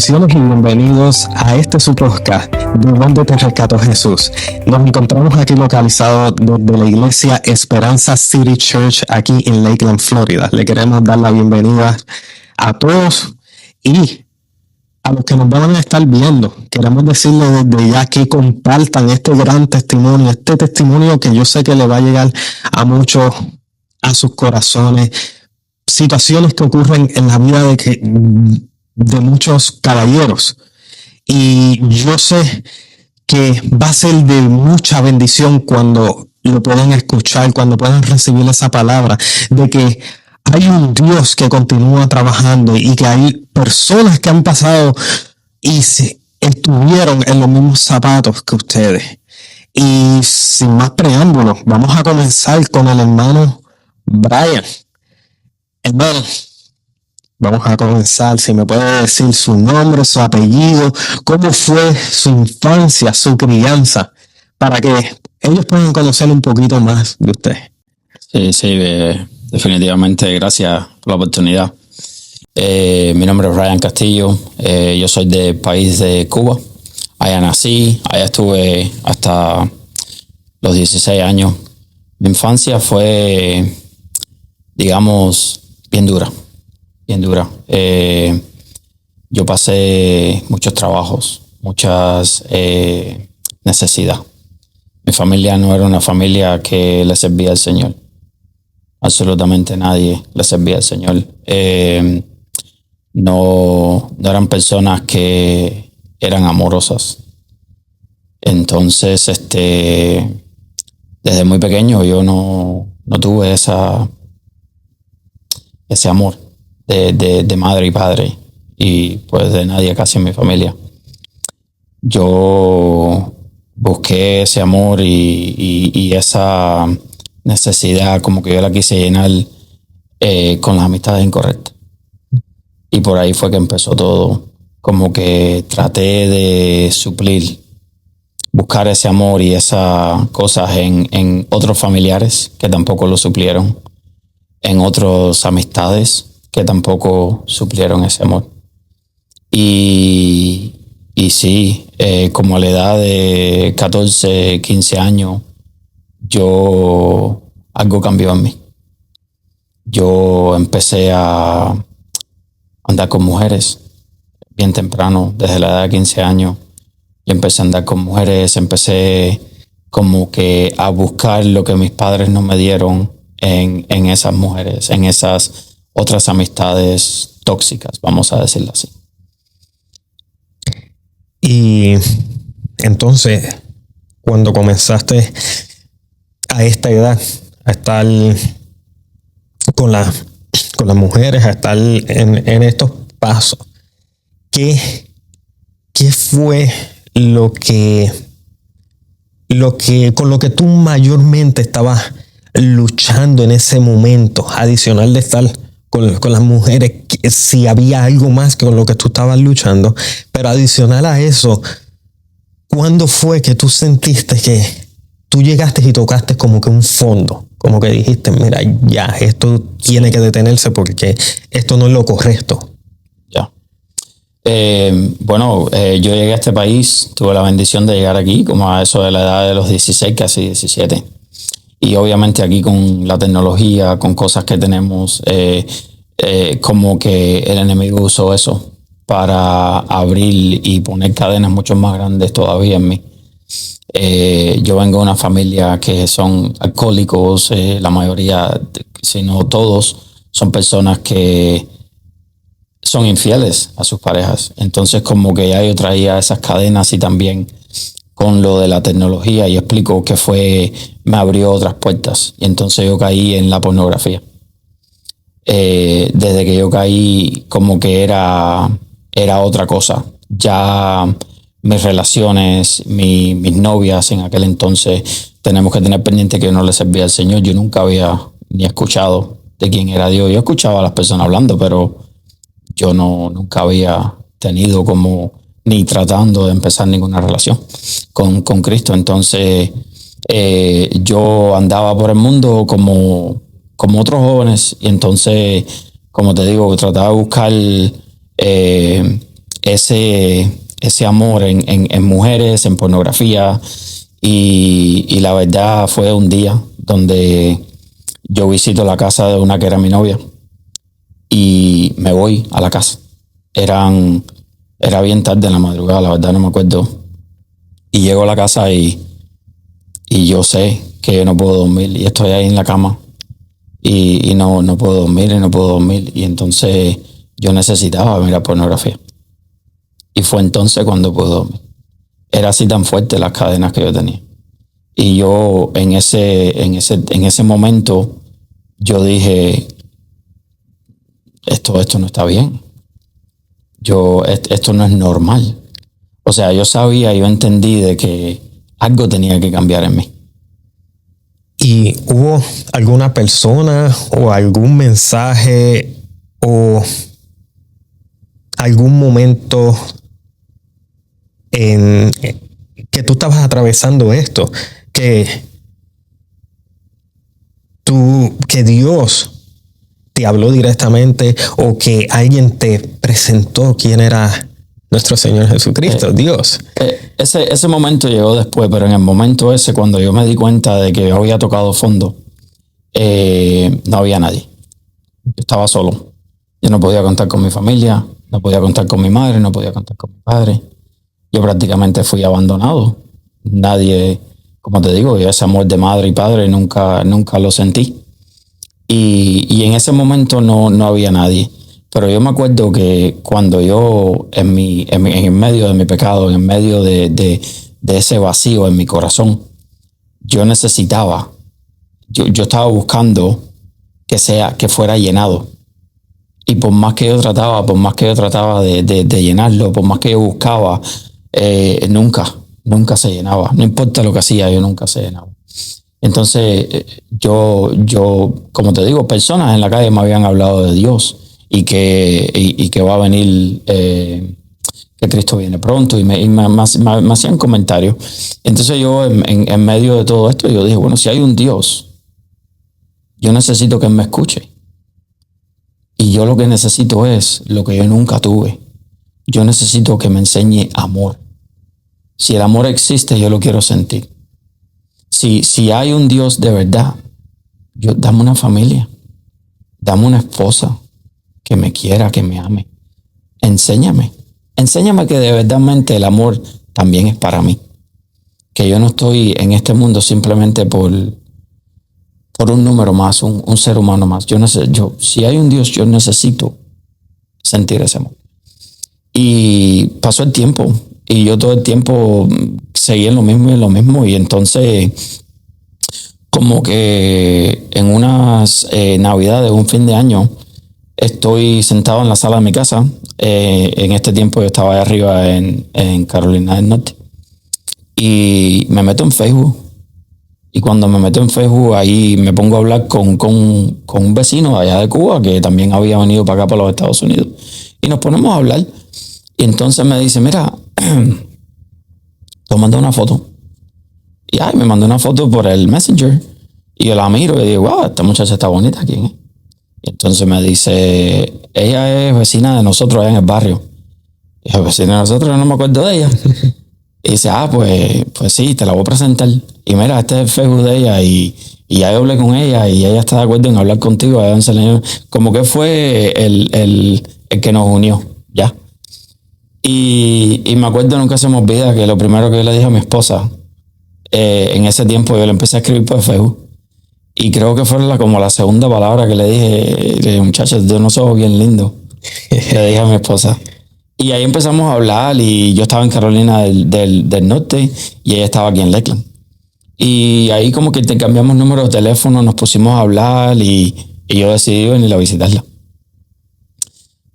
Bendiciones y bienvenidos a este su podcast, ¿De dónde te rescató Jesús? Nos encontramos aquí localizados desde la iglesia Esperanza City Church aquí en Lakeland, Florida. Le queremos dar la bienvenida a todos y a los que nos van a estar viendo. Queremos decirles desde ya que compartan este gran testimonio, este testimonio que yo sé que le va a llegar a muchos, a sus corazones, situaciones que ocurren en la vida de muchos caballeros. Y yo sé que va a ser de mucha bendición cuando lo puedan escuchar, cuando puedan recibir esa palabra, de que hay un Dios que continúa trabajando y que hay personas que han pasado y estuvieron en los mismos zapatos que ustedes. Y sin más preámbulos, vamos a comenzar con el hermano Brian. Hermano, vamos a comenzar. Si me puede decir su nombre, su apellido, cómo fue su infancia, su crianza, para que ellos puedan conocer un poquito más de usted. Sí, definitivamente. Gracias por la oportunidad. Mi nombre es Brian Castillo. Yo soy del país de Cuba. Allá nací, allá estuve hasta los 16 años. Mi infancia fue, digamos, bien dura. Yo pasé muchos trabajos, muchas necesidades. Mi familia no era una familia que le servía al Señor. Absolutamente nadie le servía al Señor. No eran personas que eran amorosas. Entonces, desde muy pequeño yo no tuve ese amor de madre y padre, y pues de nadie casi en mi familia. Yo busqué ese amor y esa necesidad, como que yo la quise llenar con las amistades incorrectas. Y por ahí fue que empezó todo. Como que traté de suplir, buscar ese amor y esas cosas en otros familiares que tampoco lo suplieron, en otras amistades que tampoco suplieron ese amor. Y sí, como a la edad de 14, 15 años, algo cambió en mí. Yo empecé a andar con mujeres bien temprano, desde la edad de 15 años. Yo empecé a andar con mujeres, empecé como que a buscar lo que mis padres no me dieron en esas mujeres, en esas otras amistades tóxicas, vamos a decirlo así. Y entonces, cuando comenzaste a esta edad a estar con las mujeres, a estar en estos pasos, ¿qué fue con lo que tú mayormente estabas luchando en ese momento, adicional de estar con las mujeres? Si había algo más con lo que tú estabas luchando, pero adicional a eso, ¿cuándo fue que tú sentiste que tú llegaste y tocaste como que un fondo? Como que dijiste, mira, ya, esto tiene que detenerse porque esto no es lo correcto. Ya. Yo llegué a este país, tuve la bendición de llegar aquí como a eso de la edad de los 16, casi 17. Y obviamente aquí con la tecnología, con cosas que tenemos, como que el enemigo usó eso para abrir y poner cadenas mucho más grandes todavía en mí. Yo vengo de una familia que son alcohólicos, la mayoría, si no todos, son personas que son infieles a sus parejas. Entonces como que ya yo traía esas cadenas, y también con lo de la tecnología, y explico que me abrió otras puertas, y entonces yo caí en la pornografía. Desde que yo caí, como que era otra cosa. Ya mis relaciones, mis novias en aquel entonces, tenemos que tener pendiente que yo no le servía al Señor. Yo nunca había ni escuchado de quién era Dios. Yo escuchaba a las personas hablando, pero yo nunca había tenido como ni tratando de empezar ninguna relación con Cristo. Entonces yo andaba por el mundo como otros jóvenes, y entonces, como te digo, trataba de buscar ese amor en mujeres, en pornografía. Y la verdad fue un día donde yo visito la casa de una que era mi novia y me voy a la casa. Era bien tarde en la madrugada, la verdad no me acuerdo. Y llego a la casa y yo sé que no puedo dormir y estoy ahí en la cama y no puedo dormir y no puedo dormir. Y entonces yo necesitaba mirar pornografía. Y fue entonces cuando pude dormir. Era así tan fuerte las cadenas que yo tenía. Y yo en ese momento yo dije, esto no está bien. Esto no es normal. O sea, yo entendí de que algo tenía que cambiar en mí. ¿Y hubo alguna persona o algún mensaje o algún momento en que tú estabas atravesando esto, que Dios te habló directamente o que alguien te presentó quién era nuestro Señor Jesucristo, Dios? Ese momento llegó después, pero en el momento ese, cuando yo me di cuenta de que yo había tocado fondo, no había nadie. Yo estaba solo. Yo no podía contar con mi familia, no podía contar con mi madre, no podía contar con mi padre. Yo prácticamente fui abandonado. Nadie, como te digo, yo ese amor de madre y padre nunca lo sentí. Y en ese momento no había nadie. Pero yo me acuerdo que cuando yo, en el medio de mi pecado, en el medio de ese vacío en mi corazón, yo necesitaba, yo estaba buscando que fuera llenado. Y por más que yo trataba de llenarlo, por más que yo buscaba, nunca se llenaba. No importa lo que hacía, yo nunca se llenaba. Entonces, yo, como te digo, personas en la calle me habían hablado de Dios y que va a venir, que Cristo viene pronto, y me hacían comentarios. Entonces yo, en medio de todo esto, yo dije, bueno, si hay un Dios, yo necesito que Él me escuche. Y yo lo que necesito es lo que yo nunca tuve. Yo necesito que me enseñe amor. Si el amor existe, yo lo quiero sentir. Si hay un Dios de verdad, dame una familia, dame una esposa que me quiera, que me ame. Enséñame que de verdadmente el amor también es para mí. Que yo no estoy en este mundo simplemente por un número más, un ser humano más. Si hay un Dios, yo necesito sentir ese amor. Y pasó el tiempo y yo todo el tiempo seguí en lo mismo y entonces como que en unas navidades, un fin de año, estoy sentado en la sala de mi casa. En este tiempo yo estaba allá arriba en Carolina del Norte y me meto en Facebook. Y cuando me meto en Facebook, ahí me pongo a hablar con un vecino de allá de Cuba que también había venido para acá, para los Estados Unidos. Y nos ponemos a hablar. Y entonces me dice, mira, te mandé una foto. Y me mandó una foto por el Messenger. Y yo la miro y digo, wow, esta muchacha está bonita. ¿Quién es? Y entonces me dice, ella es vecina de nosotros allá en el barrio. Y yo, vecina de nosotros, no me acuerdo de ella. Y dice, pues sí, te la voy a presentar. Y mira, este es el Facebook de ella y ya yo hablé con ella y ella está de acuerdo en hablar contigo. Como que fue el que nos unió, ¿ya? Y me acuerdo, nunca se me olvida que lo primero que yo le dije a mi esposa, en ese tiempo yo le empecé a escribir por Facebook. Y creo que fue como la segunda palabra que le dije, muchachos, yo no soy bien lindo. Le dije a mi esposa. Y ahí empezamos a hablar y yo estaba en Carolina del Norte y ella estaba aquí en Lakeland. Y ahí como que intercambiamos números de teléfono, nos pusimos a hablar y yo decidí venir a visitarla.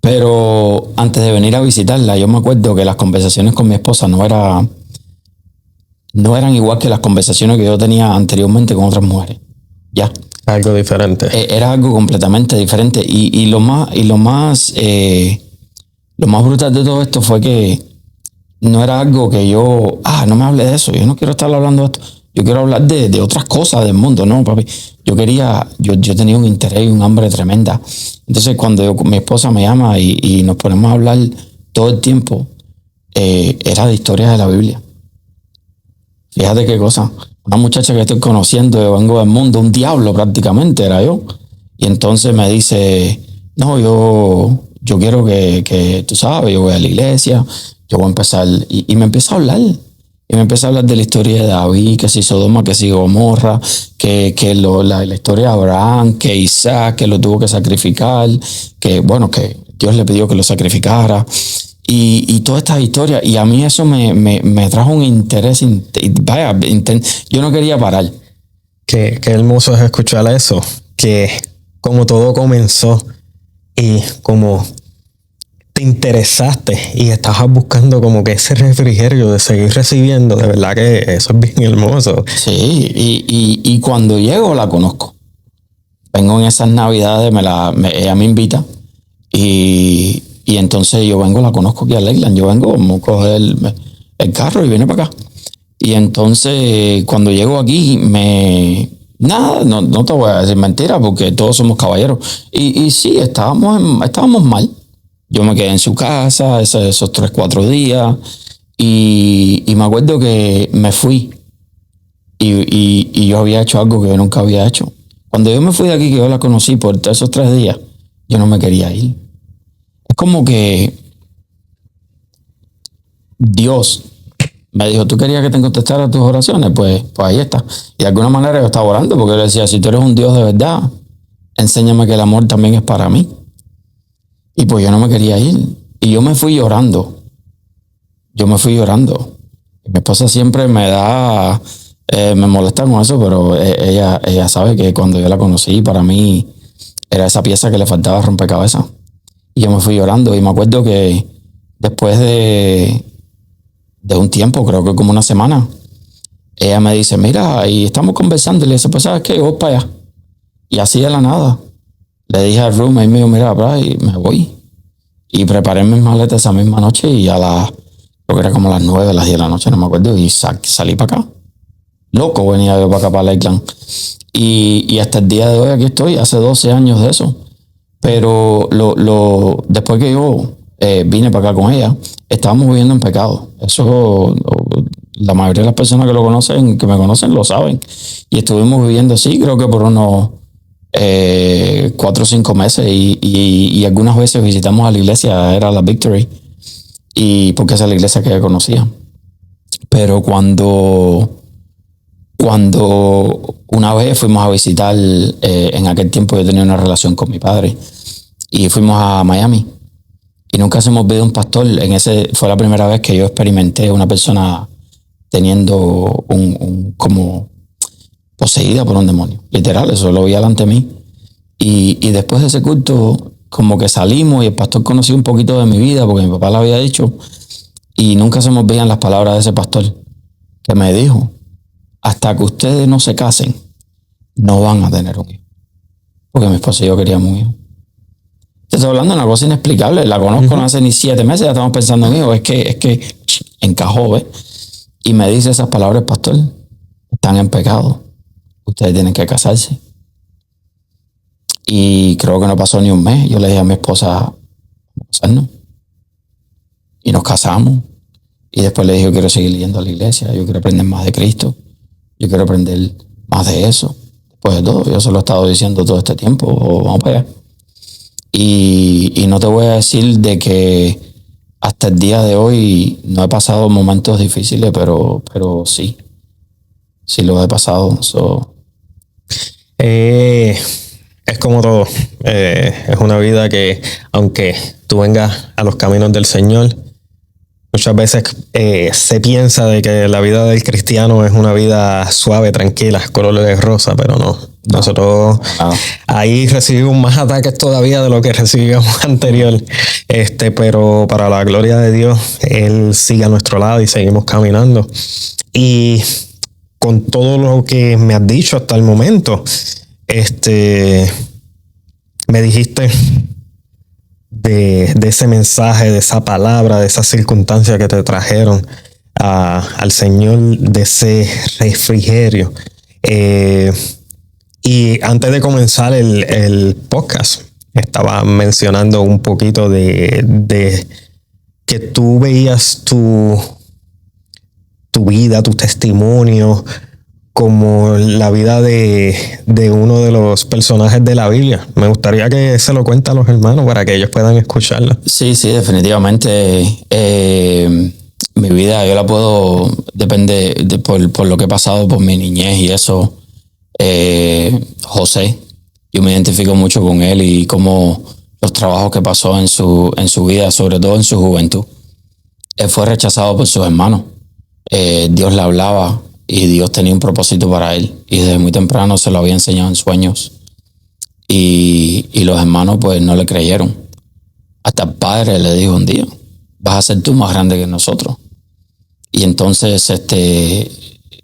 Pero antes de venir a visitarla, yo me acuerdo que las conversaciones con mi esposa no eran igual que las conversaciones que yo tenía anteriormente con otras mujeres. Ya. Algo diferente. Era algo completamente diferente. Y lo más brutal de todo esto fue que no era algo que yo, no me hable de eso, yo no quiero estar hablando de esto, yo quiero hablar de otras cosas del mundo, no, papi. Yo tenía un interés y un hambre tremenda. Entonces cuando mi esposa me llama y nos ponemos a hablar todo el tiempo era de historias de la Biblia. Fíjate qué cosa. Una muchacha que estoy conociendo, yo vengo del mundo, un diablo prácticamente era yo. Y entonces me dice, no, yo quiero que tú sabes, yo voy a la iglesia, yo voy a empezar, y me empieza a hablar. Y me empieza a hablar de la historia de David, que si Sodoma, que si Gomorra, la historia de Abraham, que Isaac, que lo tuvo que sacrificar, que Dios le pidió que lo sacrificara. Y todas estas historias, y a mí eso me trajo un interés, yo no quería parar. Qué hermoso es escuchar eso, que como todo comenzó y como te interesaste y estabas buscando como que ese refrigerio de seguir recibiendo, de verdad que eso es bien hermoso. Sí, y cuando llego la conozco. Vengo en esas navidades, ella me invita y entonces yo vengo, la conozco aquí a Lakeland. Yo vengo, vamos a coger el carro y viene para acá. Y entonces cuando llego aquí no te voy a decir mentira porque todos somos caballeros. Y sí, estábamos mal. Yo me quedé en su casa esos 3-4 días y me acuerdo que me fui y yo había hecho algo que yo nunca había hecho. Cuando yo me fui de aquí, que yo la conocí por esos 3 días, yo no me quería ir. Es como que Dios me dijo, ¿tú querías que te contestara tus oraciones? Pues ahí está. Y de alguna manera yo estaba orando porque él decía, si tú eres un Dios de verdad, enséñame que el amor también es para mí. Y pues yo no me quería ir. Y yo me fui llorando. Mi esposa siempre me molesta con eso, pero ella sabe que cuando yo la conocí, para mí era esa pieza que le faltaba rompecabezas. Y yo me fui llorando. Y me acuerdo que después de un tiempo, creo que como una semana, ella me dice, mira, y estamos conversando. Y le dice, pues ¿sabes qué? Yo voy para allá. Y así de la nada. Le dije al roommate mío, mira, y me voy. Y preparé mis maletas esa misma noche y creo que era como las 9, las 10 de la noche, no me acuerdo, y salí para acá. Loco venía yo para acá, para Lakeland. Y hasta el día de hoy aquí estoy, hace 12 años de eso. Pero después que yo vine para acá con ella, estábamos viviendo en pecado. Eso, la mayoría de las personas que me conocen, lo saben. Y estuvimos viviendo así, creo que por unos 4 o 5 meses y algunas veces visitamos a la iglesia, era la Victory, y porque esa es la iglesia que yo conocía. Pero cuando una vez fuimos a visitar, en aquel tiempo yo tenía una relación con mi padre y fuimos a Miami y nunca se hemos visto un pastor. Fue la primera vez que yo experimenté una persona teniendo como poseída por un demonio. Literal, eso lo vi delante de mí. Y después de ese culto, como que salimos y el pastor conoció un poquito de mi vida porque mi papá le había dicho y nunca se me olvidan las palabras de ese pastor que me dijo, hasta que ustedes no se casen, no van a tener un hijo. Porque mi esposa y yo queríamos un hijo. Te estoy hablando de una cosa inexplicable. La conozco no hace ni 7 meses, ya estamos pensando en hijo. Es que encajó, ¿ves? Y me dice esas palabras, pastor, están en pecado. Ustedes tienen que casarse. Y creo que no pasó ni un mes. Yo le dije a mi esposa, vamos a casarnos. Y nos casamos. Y después le dije, yo quiero seguir yendo a la iglesia. Yo quiero aprender más de Cristo. Yo quiero aprender más de eso. Después de todo, yo se lo he estado diciendo todo este tiempo. Vamos para allá. Y no te voy a decir de que hasta el día de hoy no he pasado momentos difíciles, pero sí. Sí lo he pasado. Es como todo. Es una vida que, aunque tú vengas a los caminos del Señor, muchas veces se piensa de que la vida del cristiano es una vida suave, tranquila, color de rosa, pero no. Nosotros ahí recibimos más ataques todavía de lo que recibíamos anterior. Pero para la gloria de Dios, Él sigue a nuestro lado y seguimos caminando. Y con todo lo que me has dicho hasta el momento, me dijiste de ese mensaje, de esa palabra, de esa circunstancia que te trajeron al Señor, de ese refrigerio. Y antes de comenzar el podcast, estaba mencionando un poquito de que tú veías tu vida, tu testimonio, como la vida de uno de los personajes de la Biblia. Me gustaría que se lo cuente a los hermanos para que ellos puedan escucharlo. Sí, definitivamente. Mi vida yo la puedo, depende por lo que he pasado, por mi niñez y eso. José, yo me identifico mucho con él y cómo los trabajos que pasó en su vida, sobre todo en su juventud. Él fue rechazado por sus hermanos. Dios le hablaba y Dios tenía un propósito para él. Y desde muy temprano se lo había enseñado en sueños. Y los hermanos pues no le creyeron. Hasta el padre le dijo un día, vas a ser tú más grande que nosotros. Y entonces,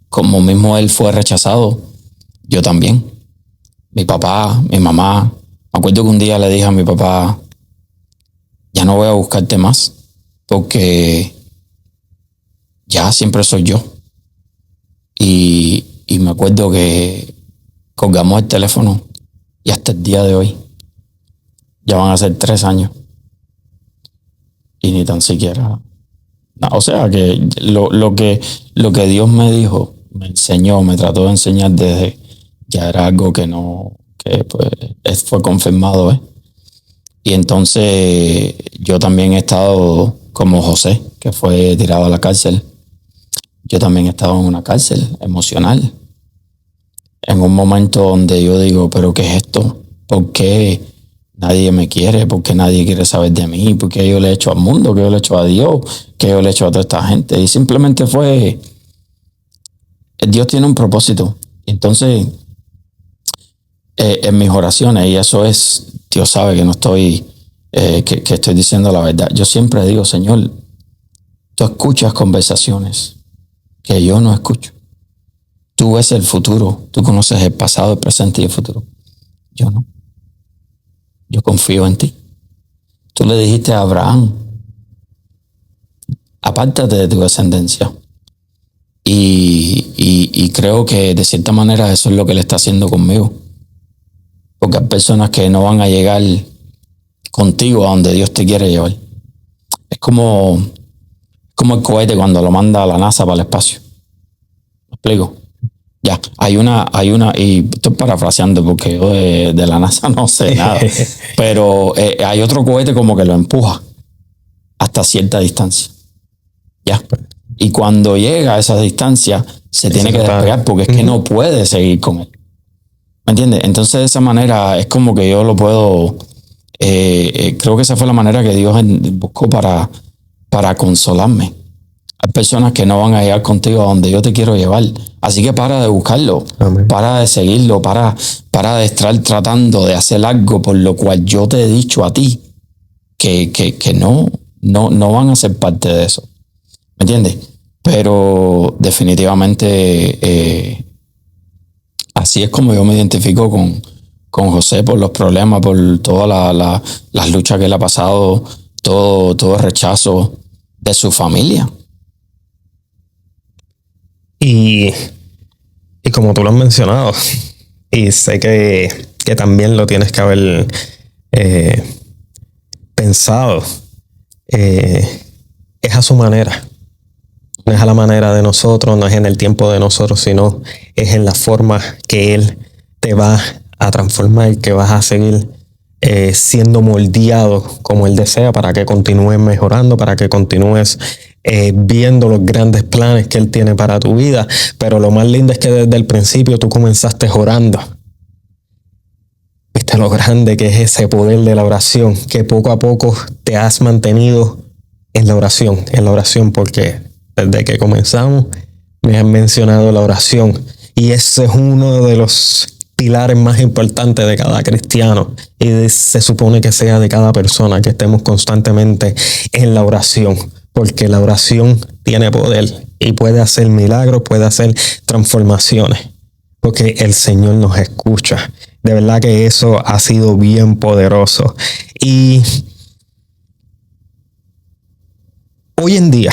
como mismo él fue rechazado, yo también. Mi papá, mi mamá, me acuerdo que un día le dije a mi papá, ya no voy a buscarte más, porque ya siempre soy yo. Y me acuerdo que colgamos el teléfono y hasta el día de hoy ya van a ser 3 años. Y ni tan siquiera. No, o sea que lo que Dios me dijo, me enseñó, me trató de enseñar desde ya era algo que pues fue confirmado, ¿eh? Y entonces yo también he estado como José, que fue tirado a la cárcel. Yo también he estado en una cárcel emocional. En un momento donde yo digo, ¿pero qué es esto? ¿Por qué nadie me quiere? ¿Por qué nadie quiere saber de mí? ¿Por qué yo le he hecho al mundo? ¿Qué yo le he hecho a Dios? ¿Qué yo le he hecho a toda esta gente? Y simplemente Dios tiene un propósito. Entonces, en mis oraciones, y eso es, Dios sabe que no estoy, que estoy diciendo la verdad. Yo siempre digo, Señor, tú escuchas conversaciones que yo no escucho. Tú ves el futuro, tú conoces el pasado, el presente y el futuro. Yo no. Yo confío en ti. Tú le dijiste a Abraham, apártate de tu descendencia. Y creo que de cierta manera eso es lo que él está haciendo conmigo. Porque hay personas que no van a llegar contigo a donde Dios te quiere llevar. Es como el cohete cuando lo manda a la NASA para el espacio. ¿Me explico? Ya, hay una, y estoy parafraseando porque yo de la NASA no sé nada, pero hay otro cohete como que lo empuja hasta cierta distancia. Ya. Y cuando llega a esa distancia, se tiene que despegar porque es que no puede seguir con él. ¿Me entiendes? Entonces, de esa manera es como que yo lo puedo. Creo que esa fue la manera que Dios buscó para consolarme. Hay personas que no van a llegar contigo a donde yo te quiero llevar. Así que para de buscarlo. Amén. Para de seguirlo. Para de estar tratando de hacer algo por lo cual yo te he dicho a ti que no van a ser parte de eso. ¿Me entiendes? Pero definitivamente así es como yo me identifico con José por los problemas, por todas las luchas que él ha pasado, todo el rechazo de su familia. Y como tú lo has mencionado, y sé que también lo tienes que haber pensado, es a su manera. No es a la manera de nosotros, no es en el tiempo de nosotros, sino es en la forma que Él te va a transformar, que vas a seguir siendo moldeado como Él desea para que continúes mejorando, para que continúes viendo los grandes planes que Él tiene para tu vida. Pero lo más lindo es que desde el principio tú comenzaste orando. Viste lo grande que es ese poder de la oración, que poco a poco te has mantenido en la oración, porque desde que comenzamos me han mencionado la oración. Y ese es uno de los pilares más importantes de cada cristiano. Y se supone que sea de cada persona, que estemos constantemente en la oración. Porque la oración tiene poder y puede hacer milagros, puede hacer transformaciones. Porque el Señor nos escucha. De verdad que eso ha sido bien poderoso. Y hoy en día,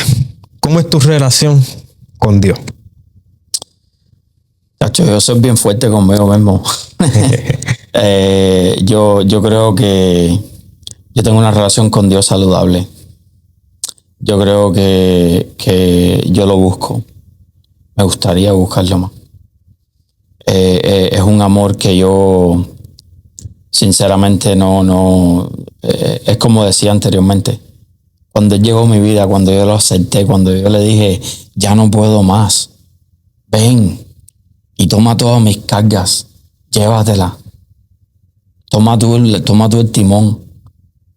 ¿cómo es tu relación con Dios? Tacho, yo soy bien fuerte conmigo mismo. Yo creo que yo tengo una relación con Dios saludable. Yo creo que yo lo busco. Me gustaría buscarlo más. Es un amor que yo sinceramente es como decía anteriormente. Cuando él llegó a mi vida, cuando yo lo acepté, cuando yo le dije, ya no puedo más, ven y toma todas mis cargas, llévatelas. Toma tú el timón,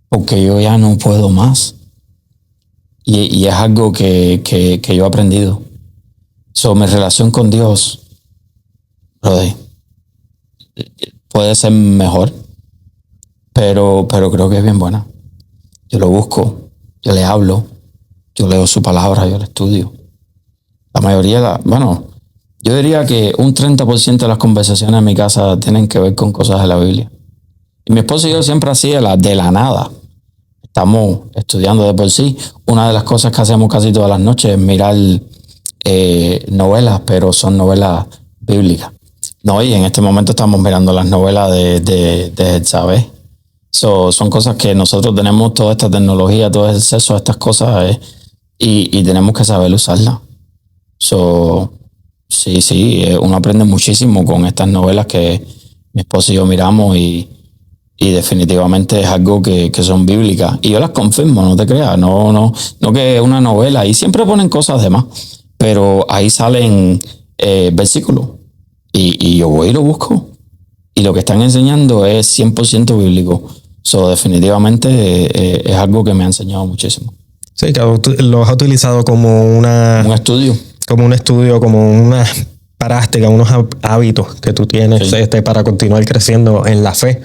porque yo ya no puedo más. Y es algo que yo he aprendido. Mi relación con Dios, brother, puede ser mejor, pero creo que es bien buena. Yo lo busco, yo le hablo, yo leo su palabra, yo la estudio. La mayoría, yo diría que un 30% de las conversaciones en mi casa tienen que ver con cosas de la Biblia. Y mi esposo y yo siempre así de la nada. Estamos estudiando de por sí. Una de las cosas que hacemos casi todas las noches es mirar novelas, pero son novelas bíblicas. No, y en este momento estamos mirando las novelas de ¿sabes? Son cosas que nosotros tenemos, toda esta tecnología, todo el acceso a estas cosas y tenemos que saber usarlas. Sí, uno aprende muchísimo con estas novelas que mi esposo y yo miramos y definitivamente es algo que son bíblicas. Y yo las confirmo, no te creas, no que es una novela. Y siempre ponen cosas de más, pero ahí salen versículos. Y yo voy y lo busco. Y lo que están enseñando es 100% bíblico. Definitivamente es algo que me ha enseñado muchísimo. Sí, que lo has utilizado como un estudio. Como un estudio, como una práctica, unos hábitos que tú tienes para continuar creciendo en la fe.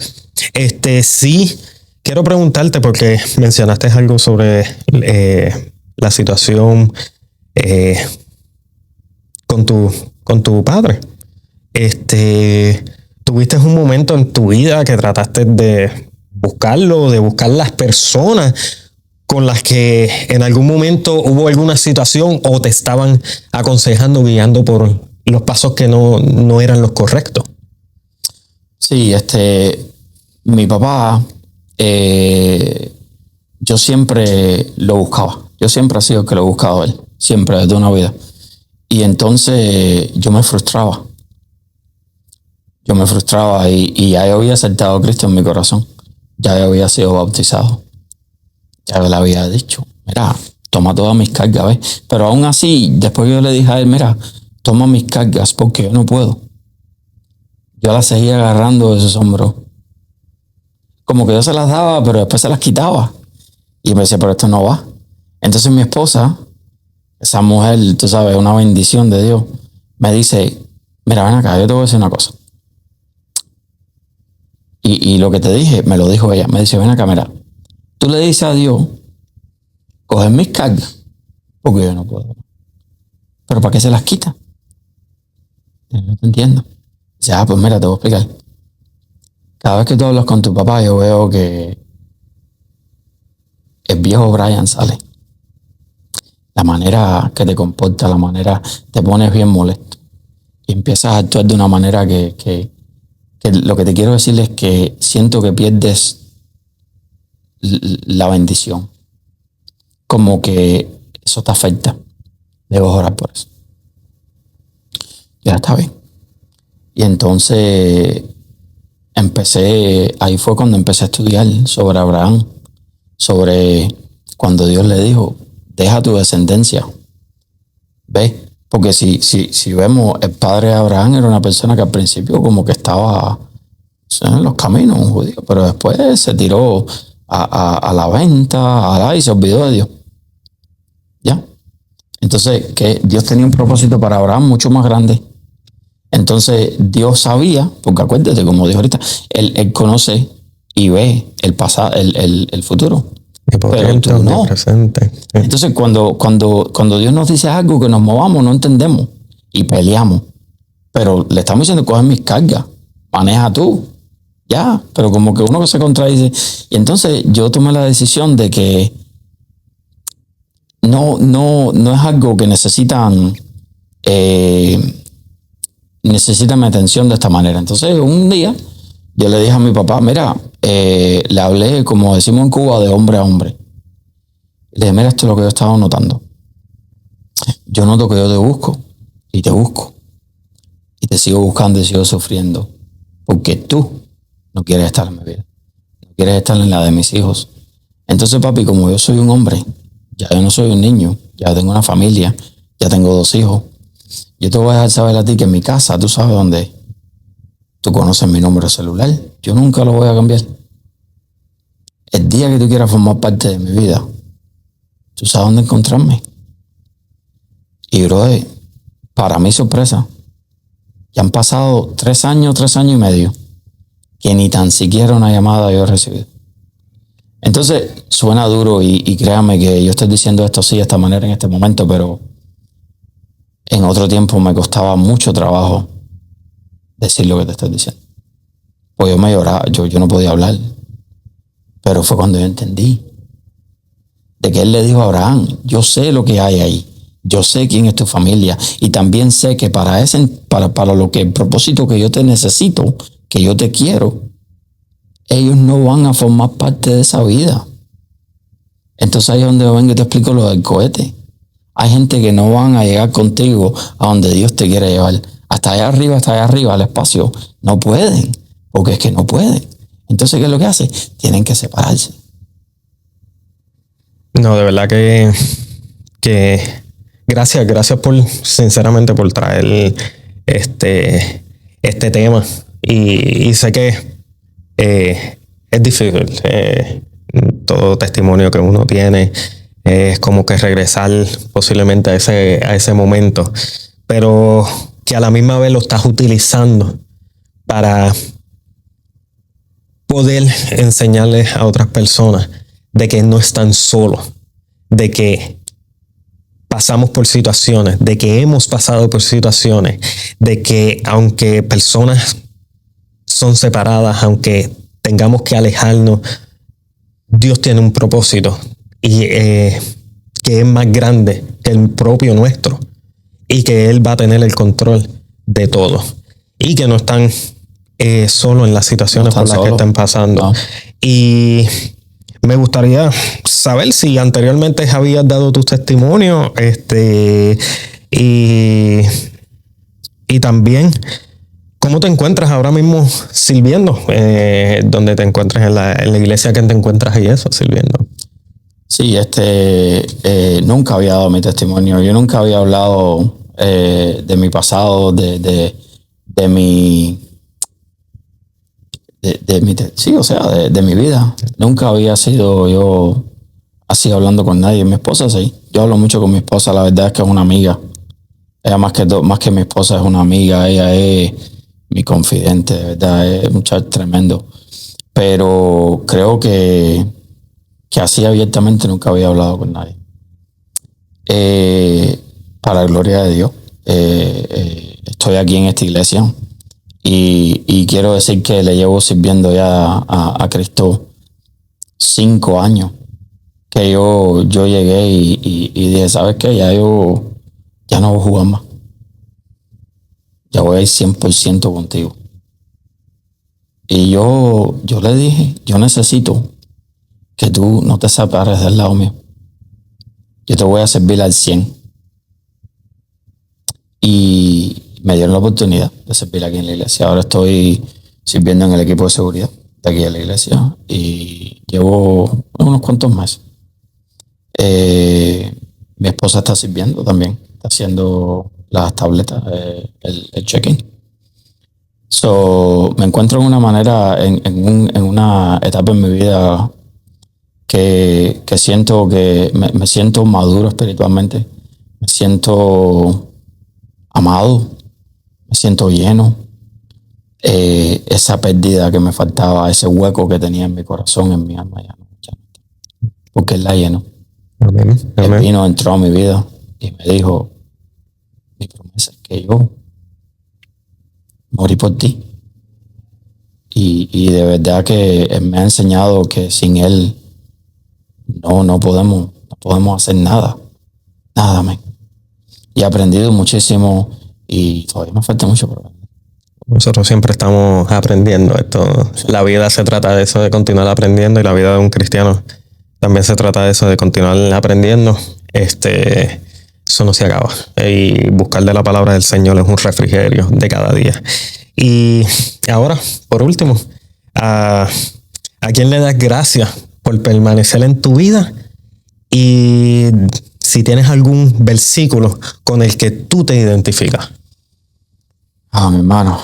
Sí, quiero preguntarte porque mencionaste algo sobre la situación con tu padre. ¿Tuviste un momento en tu vida que trataste de buscarlo, de buscar las personas con las que en algún momento hubo alguna situación o te estaban aconsejando, guiando por los pasos que no eran los correctos? Sí, mi papá, yo siempre lo buscaba. Yo siempre he sido el que lo he buscado a él. Siempre, desde una vida. Y entonces yo me frustraba. Y ya yo había aceptado a Cristo en mi corazón. Ya yo había sido bautizado. Ya yo le había dicho, mira, toma todas mis cargas, ¿ves? Pero aún así, después yo le dije a él, mira, toma mis cargas porque yo no puedo. Yo las seguía agarrando de sus hombros. Como que yo se las daba, pero después se las quitaba. Y me decía, pero esto no va. Entonces mi esposa, esa mujer, tú sabes, una bendición de Dios, me dice, mira, ven acá, yo te voy a decir una cosa. Y lo que te dije, me lo dijo ella. Me dice, ven acá, mira, tú le dices a Dios, coge mis cargas, porque yo no puedo. Pero ¿para qué se las quita? No te entiendo. Dice, pues mira, te voy a explicar. Cada vez que tú hablas con tu papá, yo veo que el viejo Brian sale. La manera que te comporta, la manera, te pones bien molesto. Y empiezas a actuar de una manera que lo que te quiero decir es que siento que pierdes la bendición. Como que eso te afecta. Debo orar por eso. Ya está bien. Y entonces ahí fue cuando empecé a estudiar sobre Abraham, sobre cuando Dios le dijo, deja tu descendencia. ¿Ves? Porque si vemos, el padre de Abraham era una persona que al principio como que estaba en los caminos, un judío, pero después se tiró a la venta, y se olvidó de Dios. ¿Ya? Entonces, que Dios tenía un propósito para Abraham mucho más grande. Entonces, Dios sabía, porque acuérdate, como dijo ahorita, Él conoce y ve el pasado, el futuro. Pero tú no. Presente. Sí. Entonces, cuando Dios nos dice algo que nos movamos, no entendemos y peleamos. Pero le estamos diciendo, coge mis cargas, maneja tú. Ya, pero como que uno que se contradice. Y entonces yo tomé la decisión de que no es algo que necesitan mi atención de esta manera. Entonces un día yo le dije a mi papá, mira, le hablé, como decimos en Cuba, de hombre a hombre. Le dije, mira, esto es lo que yo estaba notando. Yo noto que yo te busco y te busco. Y te sigo buscando y sigo sufriendo. Porque tú no quieres estar en mi vida. No quieres estar en la de mis hijos. Entonces, papi, como yo soy un hombre, ya yo no soy un niño, ya tengo una familia, ya tengo 2 hijos. Yo te voy a dejar saber a ti que en mi casa, tú sabes dónde es. Tú conoces mi número de celular. Yo nunca lo voy a cambiar. El día que tú quieras formar parte de mi vida, tú sabes dónde encontrarme. Y, brother, para mi sorpresa, ya han pasado 3 años, 3 años y medio, que ni tan siquiera una llamada yo he recibido. Entonces, suena duro y créame que yo estoy diciendo esto así, de esta manera en este momento, pero en otro tiempo me costaba mucho trabajo decir lo que te estoy diciendo. Pues yo me lloraba, yo no podía hablar. Pero fue cuando yo entendí de que él le dijo a Abraham, yo sé lo que hay ahí. Yo sé quién es tu familia y también sé que para lo que el propósito que yo te necesito, que yo te quiero, ellos no van a formar parte de esa vida. Entonces ahí es donde yo vengo y te explico lo del cohete. Hay gente que no van a llegar contigo a donde Dios te quiere llevar. Hasta allá arriba, al espacio. No pueden, porque es que no pueden. Entonces, ¿qué es lo que hace? Tienen que separarse. No, de verdad que gracias sinceramente por traer este tema. Y sé que es difícil. Todo testimonio que uno tiene es como que regresar posiblemente a ese momento, pero que a la misma vez lo estás utilizando para poder enseñarles a otras personas de que no están solos, de que pasamos por situaciones, de que hemos pasado por situaciones, de que aunque personas son separadas, aunque tengamos que alejarnos, Dios tiene un propósito y que es más grande que el propio nuestro y que Él va a tener el control de todo y que no están solo en las situaciones por las que están pasando. No. Y me gustaría saber si anteriormente habías dado tu testimonio y también cómo te encuentras ahora mismo sirviendo, donde te encuentras en la iglesia que te encuentras y eso, sirviendo. Sí, nunca había dado mi testimonio. Yo nunca había hablado de mi pasado, de mi vida. Nunca había sido yo así hablando con nadie. Mi esposa sí. Yo hablo mucho con mi esposa. La verdad es que es una amiga. Ella más que mi esposa es una amiga. Ella es mi confidente, de verdad. Es un muchacho tremendo. Pero creo que así abiertamente nunca había hablado con nadie. Para la gloria de Dios. Estoy aquí en esta iglesia. Y quiero decir que le llevo sirviendo ya a Cristo 5 años. Que yo llegué y dije, ¿sabes qué? Ya no voy a jugar más. Ya voy a ir 100% contigo. Y yo le dije, yo necesito que tú no te separes del lado mío. Yo te voy a servir al 100. Y me dieron la oportunidad de servir aquí en la iglesia. Ahora estoy sirviendo en el equipo de seguridad de aquí en la iglesia y llevo unos cuantos meses. Mi esposa está sirviendo también, está haciendo las tabletas, el check-in. Me encuentro en una manera, en una etapa en mi vida que siento que me siento maduro espiritualmente, me siento amado, me siento lleno. Esa pérdida que me faltaba, ese hueco que tenía en mi corazón, en mi alma, ya no, porque Él la llenó. Amén. Él vino, entró a mi vida y me dijo, mi promesa es que yo morí por ti. Y de verdad que Él me ha enseñado que sin Él no podemos hacer nada. Nada, amén. Y he aprendido muchísimo y todavía me falta mucho por aprender. Nosotros siempre estamos aprendiendo esto. Sí. La vida se trata de eso, de continuar aprendiendo, y la vida de un cristiano también se trata de eso, de continuar aprendiendo. Eso no se acaba. Y buscar de la palabra del Señor es un refrigerio de cada día. Y ahora, por último, ¿a quién le das gracias por permanecer en tu vida? Y si tienes algún versículo con el que tú te identificas. Mi hermano,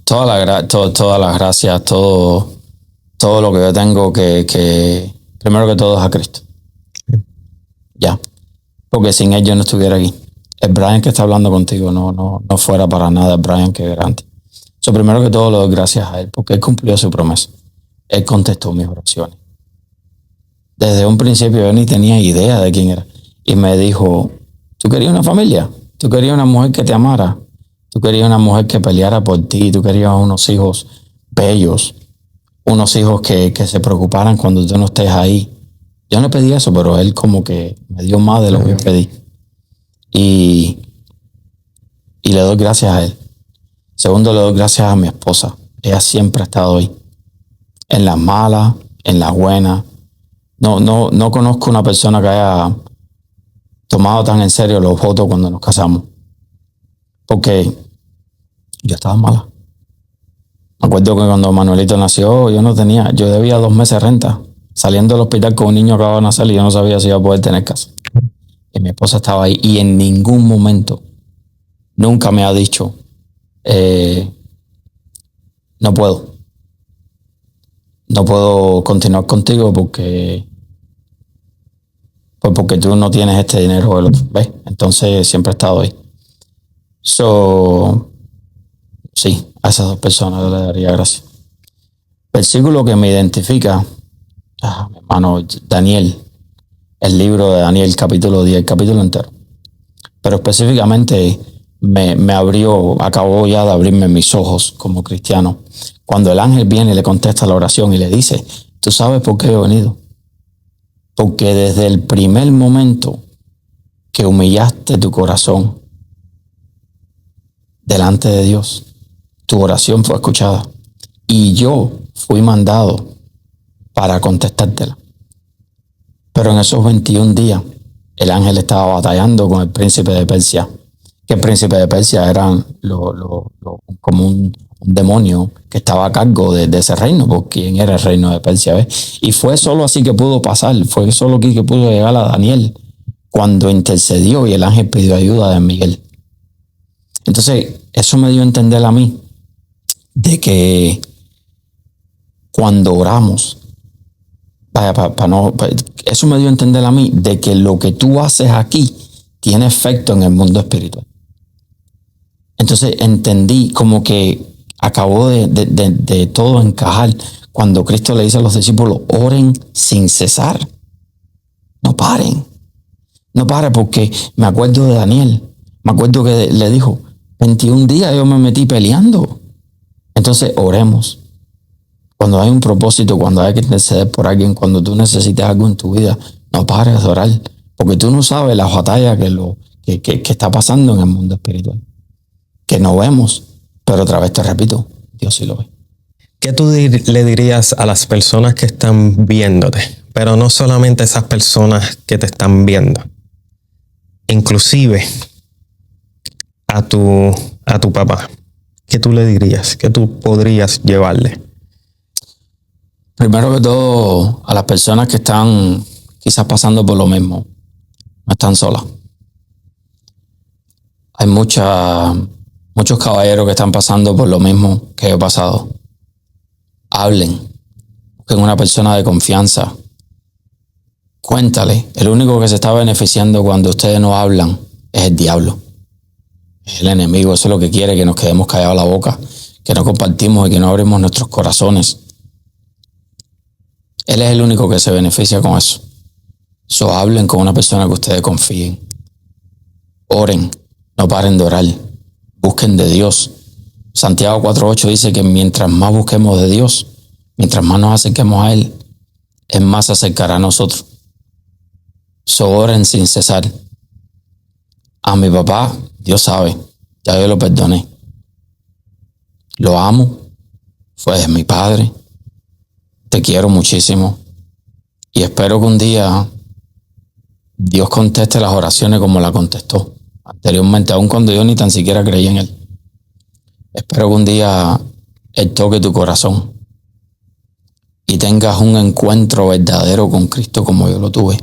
todas las gracias, todo lo que yo tengo que primero que todo es a Cristo. Ya. Porque sin él yo no estuviera aquí. El Brian que está hablando contigo no fuera para nada el Brian que era antes. Primero que todo le doy gracias a él porque él cumplió su promesa. Él contestó mis oraciones. Desde un principio yo ni tenía idea de quién era. Y me dijo, ¿tú querías una familia? ¿Tú querías una mujer que te amara? ¿Tú querías una mujer que peleara por ti? ¿Tú querías unos hijos bellos? Unos hijos que se preocuparan cuando tú no estés ahí. Yo no pedí eso, pero él como que me dio más de lo que yo pedí. Y le doy gracias a él. Segundo, le doy gracias a mi esposa. Ella siempre ha estado ahí. En las malas, en las buenas. No conozco una persona que haya tomado tan en serio los votos cuando nos casamos. Porque yo estaba mala. Me acuerdo que cuando Manuelito nació, yo debía 2 meses de renta. Saliendo del hospital con un niño que acababa de nacer y yo no sabía si iba a poder tener casa. Y mi esposa estaba ahí y en ningún momento, nunca me ha dicho, no puedo continuar contigo porque tú no tienes este dinero o el otro, ¿ves? Entonces siempre he estado ahí. Sí, a esas 2 personas yo le daría gracias. Versículo que me identifica, mi hermano, Daniel, el libro de Daniel, capítulo 10, el capítulo entero. Pero específicamente acabó ya de abrirme mis ojos como cristiano. Cuando el ángel viene y le contesta la oración y le dice, ¿tú sabes por qué he venido? Porque desde el primer momento que humillaste tu corazón delante de Dios, tu oración fue escuchada. Y yo fui mandado para contestártela. Pero en esos 21 días, el ángel estaba batallando con el príncipe de Persia. Que el príncipe de Persia era como un demonio que estaba a cargo de ese reino, porque quién era el reino de Persia, ¿ves? Y fue solo así que pudo pasar, fue solo aquí que pudo llegar a Daniel cuando intercedió y el ángel pidió ayuda de Miguel. Entonces, eso me dio a entender a mí de que cuando oramos, eso me dio a entender a mí de que lo que tú haces aquí tiene efecto en el mundo espiritual. Entonces entendí como que acabó de todo encajar cuando Cristo le dice a los discípulos, oren sin cesar. No paren, porque me acuerdo de Daniel, me acuerdo que le dijo, 21 días yo me metí peleando. Entonces oremos. Cuando hay un propósito, cuando hay que interceder por alguien, cuando tú necesitas algo en tu vida, no pares de orar, porque tú no sabes la batalla que está pasando en el mundo espiritual, que no vemos, pero otra vez te repito, Dios sí lo ve. ¿Qué tú le dirías a las personas que están viéndote? Pero no solamente esas personas que te están viendo, inclusive a tu papá. ¿Qué tú le dirías? ¿Qué tú podrías llevarle? Primero que todo, a las personas que están quizás pasando por lo mismo, no están solas. Hay muchos caballeros que están pasando por lo mismo que he pasado. Hablen, busquen una persona de confianza. Cuéntale, el único que se está beneficiando cuando ustedes no hablan es el diablo. Es el enemigo, eso es lo que quiere, que nos quedemos callados la boca, que no compartimos y que no abrimos nuestros corazones. Él es el único que se beneficia con eso. Hablen con una persona que ustedes confíen. Oren, no paren de orar. Busquen de Dios. Santiago 4:8 dice que mientras más busquemos de Dios, mientras más nos acerquemos a Él, Él más se acercará a nosotros. Oren sin cesar. A mi papá, Dios sabe, ya yo lo perdoné. Lo amo, fue mi padre. Te quiero muchísimo. Y espero que un día Dios conteste las oraciones como la contestó anteriormente, aun cuando yo ni tan siquiera creía en Él. Espero que un día Él toque tu corazón y tengas un encuentro verdadero con Cristo como yo lo tuve.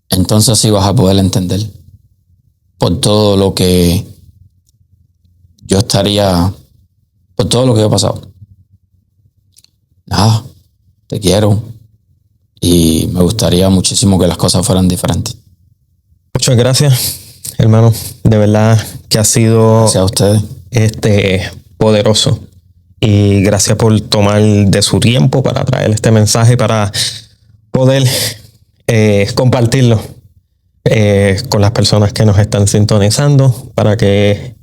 Entonces sí vas a poder entender por todo lo que yo estaría, por todo lo que yo he pasado. Nada, te quiero y me gustaría muchísimo que las cosas fueran diferentes. Muchas gracias, hermano. De verdad que ha sido Gracias a ustedes. Poderoso. Y gracias por tomar de su tiempo para traer este mensaje, para poder compartirlo con las personas que nos están sintonizando, para que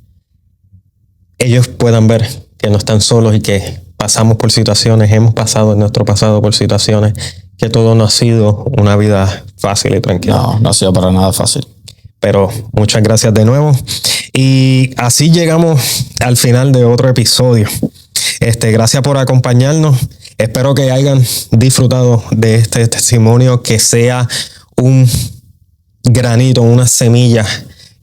ellos puedan ver que no están solos y que pasamos por situaciones, hemos pasado en nuestro pasado por situaciones, que todo no ha sido una vida fácil y tranquila. No, no ha sido para nada fácil. Pero muchas gracias de nuevo. Y así llegamos al final de otro episodio. Gracias por acompañarnos. Espero que hayan disfrutado de este testimonio, que sea un granito, una semilla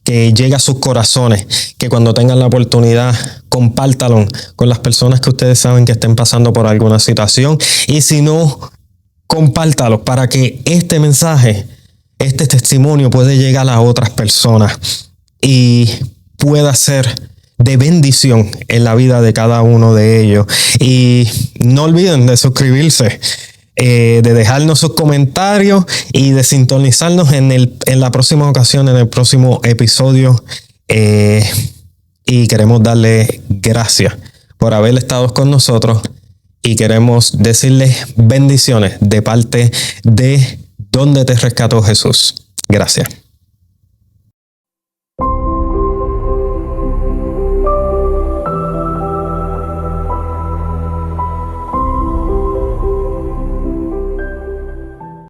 que llegue a sus corazones, que cuando tengan la oportunidad compártalo con las personas que ustedes saben que estén pasando por alguna situación, y si no, compártalo para que este mensaje, este testimonio puede llegar a otras personas y pueda ser de bendición en la vida de cada uno de ellos. Y no olviden de suscribirse, de dejarnos sus comentarios y de sintonizarnos en la próxima ocasión, en el próximo episodio. Y queremos darle gracias por haber estado con nosotros, y queremos decirles bendiciones de parte de Donde Te Rescató Jesús. Gracias.